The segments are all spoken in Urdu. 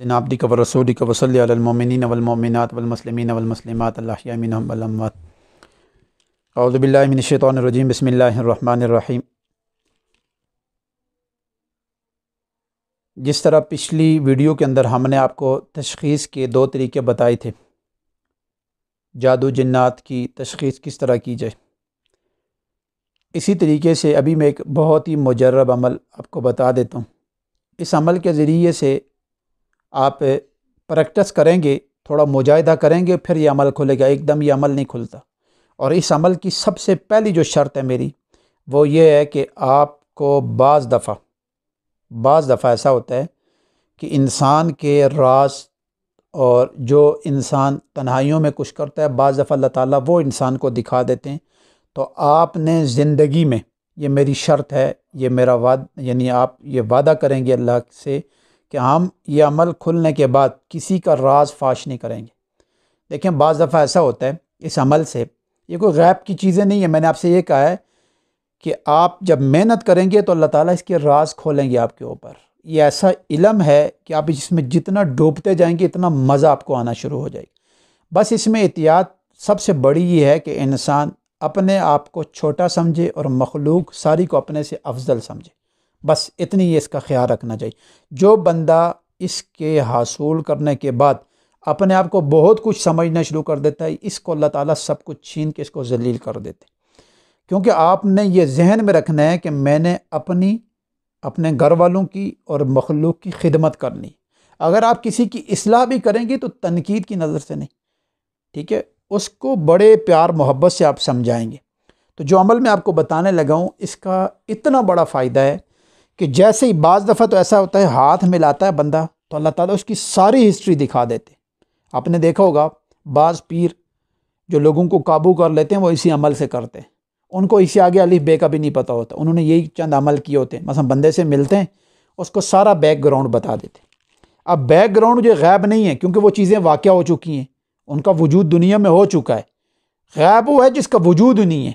عبدک و رسولک وصلی علی المؤمنین والمؤمنات والمسلمین والمسلمات الاحیاء منہم والاموات۔ اعوذ باللہ من الشیطان الرجیم، بسم اللہ الرحمن الرحیم۔ جس طرح پچھلی ویڈیو کے اندر ہم نے آپ کو تشخیص کے دو طریقے بتائے تھے، جادو جنات کی تشخیص کس طرح کی جائے، اسی طریقے سے ابھی میں ایک بہت ہی مجرب عمل آپ کو بتا دیتا ہوں۔ اس عمل کے ذریعے سے آپ پریکٹس کریں گے، تھوڑا مجاہدہ کریں گے، پھر یہ عمل کھلے گا، ایک دم یہ عمل نہیں کھلتا۔ اور اس عمل کی سب سے پہلی جو شرط ہے میری، وہ یہ ہے کہ آپ کو بعض دفعہ ایسا ہوتا ہے کہ انسان کے راز اور جو انسان تنہائیوں میں کچھ کرتا ہے، بعض دفعہ اللہ تعالیٰ وہ انسان کو دکھا دیتے ہیں۔ تو آپ نے زندگی میں، یہ میری شرط ہے، یہ میرا یعنی آپ یہ وعدہ کریں گے اللہ سے کہ ہم یہ عمل کھلنے کے بعد کسی کا راز فاش نہیں کریں گے۔ دیکھیں بعض دفعہ ایسا ہوتا ہے اس عمل سے، یہ کوئی غیب کی چیزیں نہیں ہے، میں نے آپ سے یہ کہا ہے کہ آپ جب محنت کریں گے تو اللہ تعالیٰ اس کے راز کھولیں گے آپ کے اوپر۔ یہ ایسا علم ہے کہ آپ اس میں جتنا ڈوبتے جائیں گے اتنا مزہ آپ کو آنا شروع ہو جائے گا۔ بس اس میں احتیاط سب سے بڑی یہ ہے کہ انسان اپنے آپ کو چھوٹا سمجھے اور مخلوق ساری کو اپنے سے افضل سمجھے، بس اتنی ہی اس کا خیال رکھنا چاہیے۔ جو بندہ اس کے حاصل کرنے کے بعد اپنے آپ کو بہت کچھ سمجھنا شروع کر دیتا ہے، اس کو اللہ تعالیٰ سب کچھ چھین کے اس کو ذلیل کر دیتے، کیونکہ آپ نے یہ ذہن میں رکھنا ہے کہ میں نے اپنے گھر والوں کی اور مخلوق کی خدمت کرنی۔ اگر آپ کسی کی اصلاح بھی کریں گے تو تنقید کی نظر سے نہیں، ٹھیک ہے، اس کو بڑے پیار محبت سے آپ سمجھائیں گے۔ تو جو عمل میں آپ کو بتانے لگا ہوں، اس کا اتنا بڑا فائدہ ہے کہ جیسے ہی بعض دفعہ تو ایسا ہوتا ہے ہاتھ ملاتا ہے بندہ تو اللہ تعالیٰ اس کی ساری ہسٹری دکھا دیتے۔ آپ نے دیکھا ہوگا بعض پیر جو لوگوں کو قابو کر لیتے ہیں وہ اسی عمل سے کرتے ہیں، ان کو اسی آگے الف بے کا بھی نہیں پتہ ہوتا، انہوں نے یہی چند عمل کیے ہوتے ہیں۔ مثلا بندے سے ملتے ہیں، اس کو سارا بیک گراؤنڈ بتا دیتے۔ اب بیک گراؤنڈ جو غیب نہیں ہے، کیونکہ وہ چیزیں واقع ہو چکی ہیں، ان کا وجود دنیا میں ہو چکا ہے۔ غیب وہ ہے جس کا وجود نہیں ہے،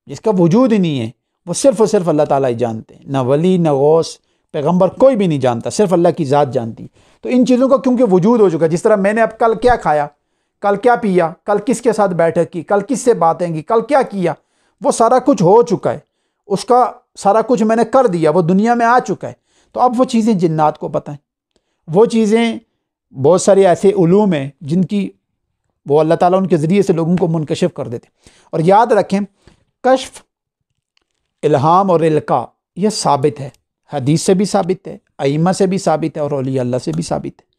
جس کا وجود ہی نہیں ہے، وہ صرف اور صرف اللہ تعالیٰ ہی جانتے ہیں۔ نہ ولی، نہ غوث، پیغمبر، کوئی بھی نہیں جانتا، صرف اللہ کی ذات جانتی۔ تو ان چیزوں کا کیونکہ وجود ہو چکا ہے، جس طرح میں نے اب کل کیا کھایا، کل کیا پیا، کل کس کے ساتھ بیٹھک کی، کل کس سے باتیں کی، کل کیا کیا، وہ سارا کچھ ہو چکا ہے، اس کا سارا کچھ میں نے کر دیا، وہ دنیا میں آ چکا ہے۔ تو اب وہ چیزیں جنات کو پتہ ہیں، وہ چیزیں بہت سارے ایسے علوم ہیں جن کی وہ اللہ تعالیٰ ان کے ذریعے سے لوگوں کو منکشف کر دیتے۔ اور یاد رکھیں، کشف، الہام اور القاء یہ ثابت ہے، حدیث سے بھی ثابت ہے، ائمہ سے بھی ثابت ہے، اور اولیاء اللہ سے بھی ثابت ہے۔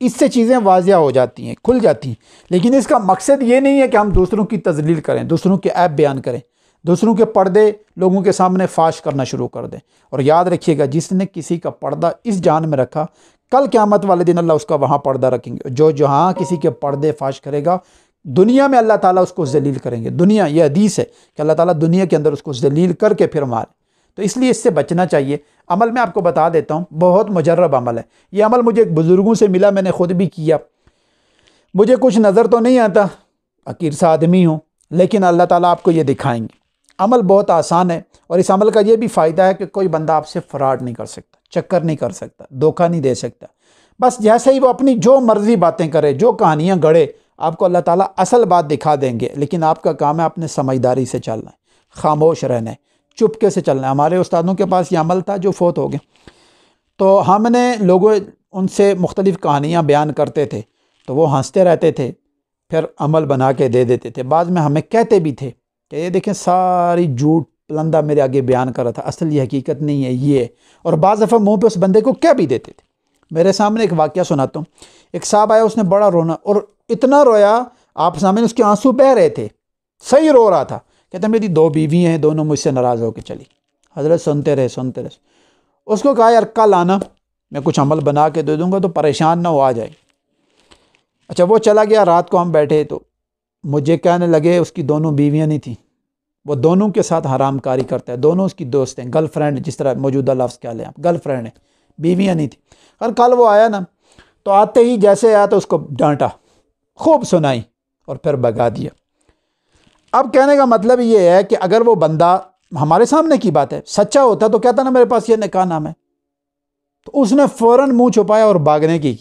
اس سے چیزیں واضح ہو جاتی ہیں، کھل جاتی ہیں۔ لیکن اس کا مقصد یہ نہیں ہے کہ ہم دوسروں کی تذلیل کریں، دوسروں کے عیب بیان کریں، دوسروں کے پردے لوگوں کے سامنے فاش کرنا شروع کر دیں۔ اور یاد رکھیے گا، جس نے کسی کا پردہ اس جان میں رکھا، کل قیامت والے دن اللہ اس کا وہاں پردہ رکھیں گے۔ جو جہاں کسی کے پردے فاش کرے گا، دنیا میں اللہ تعالیٰ اس کو ذلیل کریں گے۔ دنیا، یہ حدیث ہے کہ اللہ تعالیٰ دنیا کے اندر اس کو ذلیل کر کے پھر مارے۔ تو اس لیے اس سے بچنا چاہیے۔ عمل میں آپ کو بتا دیتا ہوں، بہت مجرب عمل ہے یہ عمل، مجھے ایک بزرگوں سے ملا، میں نے خود بھی کیا۔ مجھے کچھ نظر تو نہیں آتا، حقیر سا آدمی ہوں، لیکن اللہ تعالیٰ آپ کو یہ دکھائیں گے۔ عمل بہت آسان ہے، اور اس عمل کا یہ بھی فائدہ ہے کہ کوئی بندہ آپ سے فراڈ نہیں کر سکتا، چکر نہیں کر سکتا، دھوکہ نہیں دے سکتا۔ بس جیسے ہی وہ اپنی جو مرضی باتیں کرے، جو کہانیاں گڑھے، آپ کو اللہ تعالیٰ اصل بات دکھا دیں گے، لیکن آپ کا کام ہے اپنے سمجھداری سے چلنا ہے، خاموش رہنا ہے، چپکے سے چلنا ہے۔ ہمارے استادوں کے پاس یہ عمل تھا جو فوت ہو گئے، تو ہم نے لوگوں ان سے مختلف کہانیاں بیان کرتے تھے تو وہ ہنستے رہتے تھے، پھر عمل بنا کے دے دیتے تھے۔ بعض میں ہمیں کہتے بھی تھے کہ یہ دیکھیں ساری جھوٹ پلندہ میرے آگے بیان کر رہا تھا، اصل یہ حقیقت نہیں ہے یہ ہے۔ اور بعض دفعہ منہ پہ اس بندے کو کہہ بھی دیتے تھے۔ میرے سامنے ایک واقعہ سناتا ہوں، ایک صاحب آیا، اس نے بڑا رونا، اور اتنا رویا آپ سامنے، اس کے آنسو بہہ رہے تھے، صحیح رو رہا تھا۔ کہتا میری 2 بیوی ہیں، دونوں مجھ سے ناراض ہو کے چلی۔ حضرت سنتے رہے۔ اس کو کہا یار کل آنا، میں کچھ عمل بنا کے دے دوں گا، تو پریشان نہ ہو، آ جائے۔ اچھا وہ چلا گیا، رات کو ہم بیٹھے تو مجھے کہنے لگے اس کی 2 بیویاں نہیں تھیں، وہ دونوں کے ساتھ حرام کاری کرتا ہے، دونوں اس کی دوست ہیں، گرل فرینڈ، جس طرح موجودہ لفظ کیا لیں آپ، گرل فرینڈ ہے، بیویاں نہیں تھیں۔ اور کل وہ آیا نا، تو آتے ہی جیسے آیا تو اس کو ڈانٹا، خوب سنائی، اور پھر بھگا دیا۔ اب کہنے کا مطلب یہ ہے کہ اگر وہ بندہ ہمارے سامنے کی بات ہے سچا ہوتا تو کہتا نا میرے پاس یہ نکاح نامہ ہے، تو اس نے فوراً منہ چھپایا اور بھاگنے کی.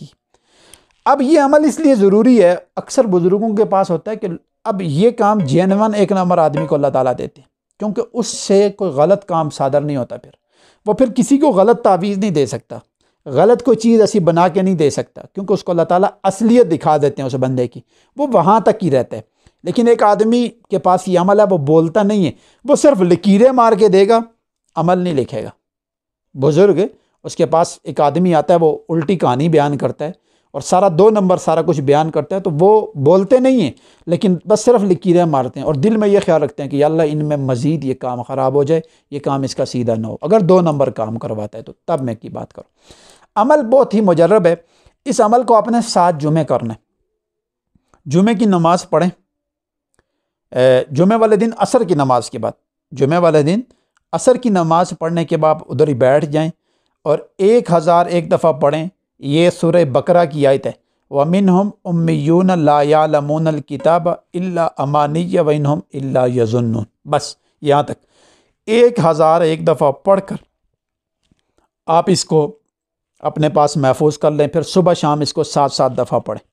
اب یہ عمل اس لیے ضروری ہے، اکثر بزرگوں کے پاس ہوتا ہے کہ اب یہ کام جینون ایک نمبر آدمی کو اللہ تعالیٰ دیتے ہیں، کیونکہ اس سے کوئی غلط کام صادر نہیں ہوتا. وہ پھر کسی کو غلط تعویذ نہیں دے سکتا، غلط کوئی چیز ایسی بنا کے نہیں دے سکتا، کیونکہ اس کو اللہ تعالیٰ اصلیت دکھا دیتے ہیں اس بندے کی، وہ وہاں تک ہی رہتا ہے. لیکن ایک آدمی کے پاس یہ عمل ہے، وہ بولتا نہیں ہے، وہ صرف لکیریں مار کے دے گا، عمل نہیں لکھے گا. بزرگ اس کے پاس ایک آدمی آتا ہے، وہ الٹی کہانی بیان کرتا ہے اور سارا 2 نمبر سارا کچھ بیان کرتا ہے، تو وہ بولتے نہیں ہیں لیکن بس صرف لکیریں مارتے ہیں اور دل میں یہ خیال رکھتے ہیں کہ یا اللہ ان میں مزید یہ کام خراب ہو جائے، یہ کام اس کا سیدھا نہ ہو. اگر 2 نمبر کام کرواتا ہے تو تب میں کی بات کروں. عمل بہت ہی مجرب ہے. اس عمل کو آپ نے 7 جمعے کرنا ہے. جمعے کی نماز پڑھیں، جمعے والے دن عصر کی نماز کے بعد، جمعے والے دن عصر کی نماز پڑھنے کے بعد ادھر ہی بیٹھ جائیں اور 1001 دفعہ پڑھیں. یہ سورہ بقرہ کی آیت ہے، وَمِنْهُمْ أُمِّيُّونَ لَا يَعْلَمُونَ الْكِتَابَ إِلَّا أَمَانِيَّ وَإِنْهُمْ إِلَّا يَظُنُّونَ. بس یہاں تک 1001 دفعہ پڑھ کر آپ اس کو اپنے پاس محفوظ کر لیں. پھر صبح شام اس کو 7 دفعہ پڑھیں.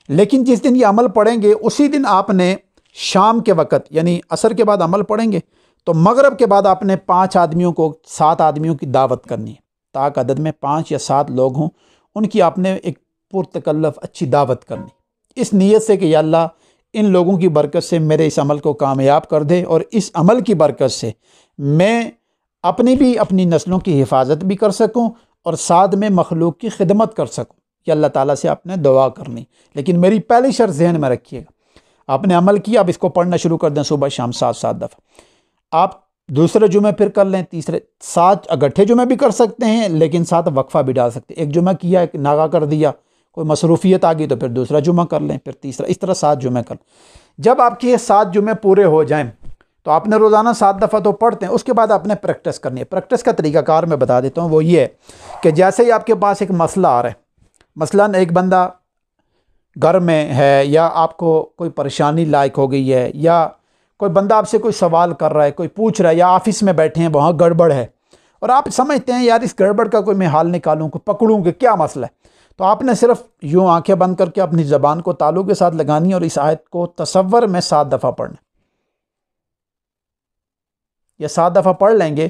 لیکن جس دن یہ عمل پڑھیں گے اسی دن آپ نے شام کے وقت یعنی عصر کے بعد عمل پڑھیں گے تو مغرب کے بعد آپ نے 5 آدمیوں کو 7 آدمیوں کی دعوت کرنی ہے. تاک عدد میں 5 یا 7 لوگ ہوں، ان کی آپ نے ایک پرتکلف اچھی دعوت کرنی، اس نیت سے کہ یا اللہ ان لوگوں کی برکت سے میرے اس عمل کو کامیاب کر دے اور اس عمل کی برکت سے میں اپنی نسلوں کی حفاظت بھی کر سکوں اور ساتھ میں مخلوق کی خدمت کر سکوں. یہ اللہ تعالیٰ سے آپ نے دعا کرنی. لیکن میری پہلی شرط ذہن میں رکھیے گا، آپ نے عمل کیا، آپ اس کو پڑھنا شروع کر دیں صبح شام 7 دفعہ. آپ دوسرے جمعے پھر کر لیں، تیسرے 7 اگٹھے جمعے بھی کر سکتے ہیں لیکن 7 وقفہ بھی ڈال سکتے ہیں. ایک جمعہ کیا، ایک ناغہ کر دیا، کوئی مصروفیت آ گئی تو پھر دوسرا جمعہ کر لیں، پھر تیسرا، اس طرح 7 جمعے کر لیں. جب آپ کے یہ 7 جمعے پورے ہو جائیں تو آپ نے روزانہ 7 دفعہ تو پڑھتے ہیں. اس کے بعد آپ نے پریکٹس کرنی ہے. پریکٹس کا طریقہ کار میں بتا دیتا ہوں. وہ یہ ہے کہ جیسے ہی آپ کے پاس ایک مسئلہ آ رہا ہے، مثلاً ایک بندہ گھر میں ہے یا آپ کو کوئی پریشانی لاحق ہو گئی ہے یا کوئی بندہ آپ سے کوئی سوال کر رہا ہے، کوئی پوچھ رہا ہے، یا آفس میں بیٹھے ہیں وہاں گڑبڑ ہے اور آپ سمجھتے ہیں یار اس گڑبڑ کا کوئی میں حال نکالوں، کوئی پکڑوں کہ کیا مسئلہ ہے، تو آپ نے صرف یوں آنکھیں بند کر کے اپنی زبان کو تالو کے ساتھ لگانی اور اس آیت کو تصور میں 7 دفعہ پڑھنا. یہ 7 دفعہ پڑھ لیں گے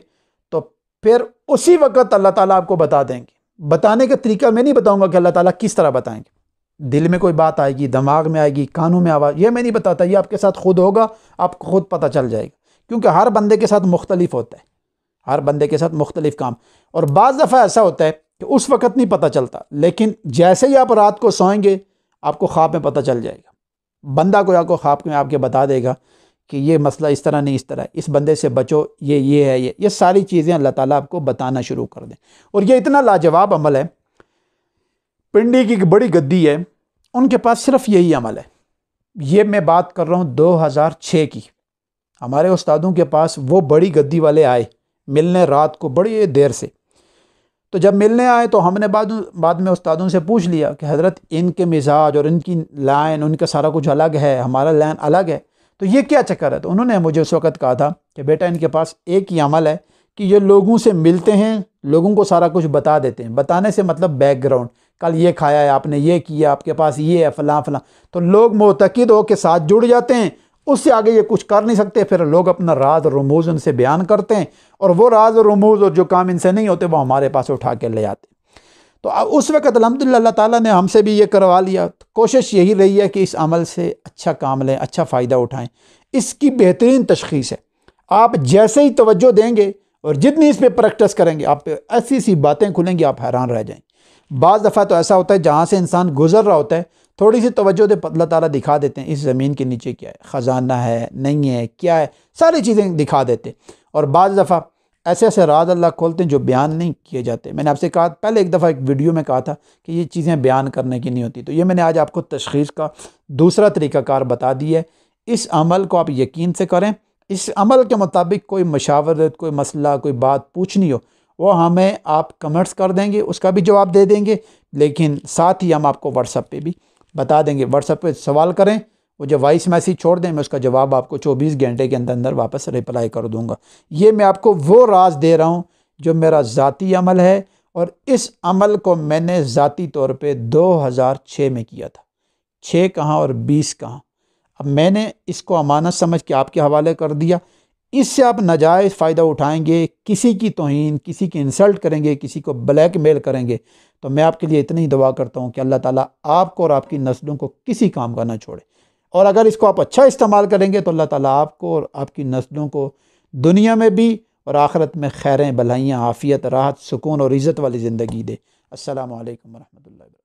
تو پھر اسی وقت اللہ تعالیٰ آپ کو بتا دیں گے. بتانے کا طریقہ میں نہیں بتاؤں گا کہ اللہ تعالیٰ کس طرح بتائیں گے. دل میں کوئی بات آئے گی، دماغ میں آئے گی، کانوں میں آواز، یہ میں نہیں بتاتا، یہ آپ کے ساتھ خود ہوگا، آپ کو خود پتہ چل جائے گا. کیونکہ ہر بندے کے ساتھ مختلف ہوتا ہے، ہر بندے کے ساتھ مختلف کام. اور بعض دفعہ ایسا ہوتا ہے کہ اس وقت نہیں پتہ چلتا، لیکن جیسے ہی آپ رات کو سوئیں گے آپ کو خواب میں پتہ چل جائے گا. بندہ کوئی آپ کو خواب میں آپ کے بتا دے گا کہ یہ مسئلہ اس طرح نہیں، اس طرح، اس بندے سے بچو، یہ ہے، یہ ساری چیزیں اللہ تعالیٰ آپ کو بتانا شروع کر دیں. اور یہ اتنا لاجواب عمل ہے. پنڈی کی ایک بڑی گدی ہے، ان کے پاس صرف یہی عمل ہے. یہ میں بات کر رہا ہوں 2006 کی. ہمارے استادوں کے پاس وہ بڑی گدی والے آئے ملنے رات کو بڑی دیر سے. تو جب ملنے آئے تو ہم نے بعد میں استادوں سے پوچھ لیا کہ حضرت ان کے مزاج اور ان کی لائن، ان کا سارا کچھ الگ ہے، ہمارا لائن الگ ہے، تو یہ کیا چکر ہے؟ تو انہوں نے مجھے اس وقت کہا تھا کہ بیٹا ان کے پاس ایک ہی عمل ہے کہ یہ لوگوں سے ملتے ہیں، لوگوں کو سارا کچھ بتا دیتے ہیں. بتانے سے مطلب بیک گراؤنڈ، کل یہ کھایا ہے آپ نے، یہ کیا، آپ کے پاس یہ ہے، فلاں فلاں. تو لوگ معتقد ہو کے ساتھ جڑ جاتے ہیں، اس سے آگے یہ کچھ کر نہیں سکتے. پھر لوگ اپنا راز اور رموز ان سے بیان کرتے ہیں اور وہ راز اور رموز اور جو کام ان سے نہیں ہوتے وہ ہمارے پاس اٹھا کے لے آتے. تو اس وقت الحمدللہ اللہ تعالیٰ نے ہم سے بھی یہ کروا لیا. کوشش یہی رہی ہے کہ اس عمل سے اچھا کام لیں، اچھا فائدہ اٹھائیں. اس کی بہترین تشخیص ہے، آپ جیسے ہی توجہ دیں گے اور جتنی اس پہ پریکٹس کریں گے آپ پہ ایسی سی باتیں کھلیں گی آپ حیران رہ جائیں. بعض دفعہ تو ایسا ہوتا ہے جہاں سے انسان گزر رہا ہوتا ہے تھوڑی سی توجہ دے اللہ تعالیٰ دکھا دیتے ہیں اس زمین کے نیچے کیا ہے، خزانہ ہے، نہیں ہے، کیا ہے، ساری چیزیں دکھا دیتے. اور بعض دفعہ ایسے ایسے راز اللہ کھولتے ہیں جو بیان نہیں کیے جاتے. میں نے آپ سے کہا پہلے ایک دفعہ ایک ویڈیو میں کہا تھا کہ یہ چیزیں بیان کرنے کی نہیں ہوتی. تو یہ میں نے آج آپ کو تشخیص کا دوسرا طریقہ کار بتا دی ہے. اس عمل کو آپ یقین سے کریں. اس عمل کے مطابق کوئی مشاورت، کوئی مسئلہ، کوئی بات پوچھنی ہو وہ ہمیں آپ کمنٹس کر دیں گے، اس کا بھی جواب دے دیں گے. لیکن ساتھ ہی ہم آپ کو واٹس ایپ پہ بھی بتا دیں گے. واٹس ایپ پہ سوال کریں، وہ جو وائس میسیج چھوڑ دیں، میں اس کا جواب آپ کو 24 گھنٹے کے اندر واپس رپلائی کر دوں گا. یہ میں آپ کو وہ راز دے رہا ہوں جو میرا ذاتی عمل ہے اور اس عمل کو میں نے ذاتی طور پہ 2006 میں کیا تھا، 6 کہاں اور 20 کہاں۔ اب میں نے اس کو امانت سمجھ کے آپ کے حوالے کر دیا، اس سے آپ ناجائز فائدہ اٹھائیں گے، کسی کی توہین، کسی کی انسلٹ کریں گے، کسی کو بلیک میل کریں گے، تو میں آپ کے لیے اتنی دعا کرتا ہوں کہ اللہ تعالیٰ آپ کو اور آپ کی نسلوں کو کسی کام کا نہ چھوڑے، اور اگر اس کو آپ اچھا استعمال کریں گے تو اللہ تعالیٰ آپ کو اور آپ کی نسلوں کو دنیا میں بھی اور آخرت میں خیریں، بھلائیاں، عافیت، راحت، سکون اور عزت والی زندگی دے۔ السلام علیکم ورحمۃ اللہ وبرکاتہ۔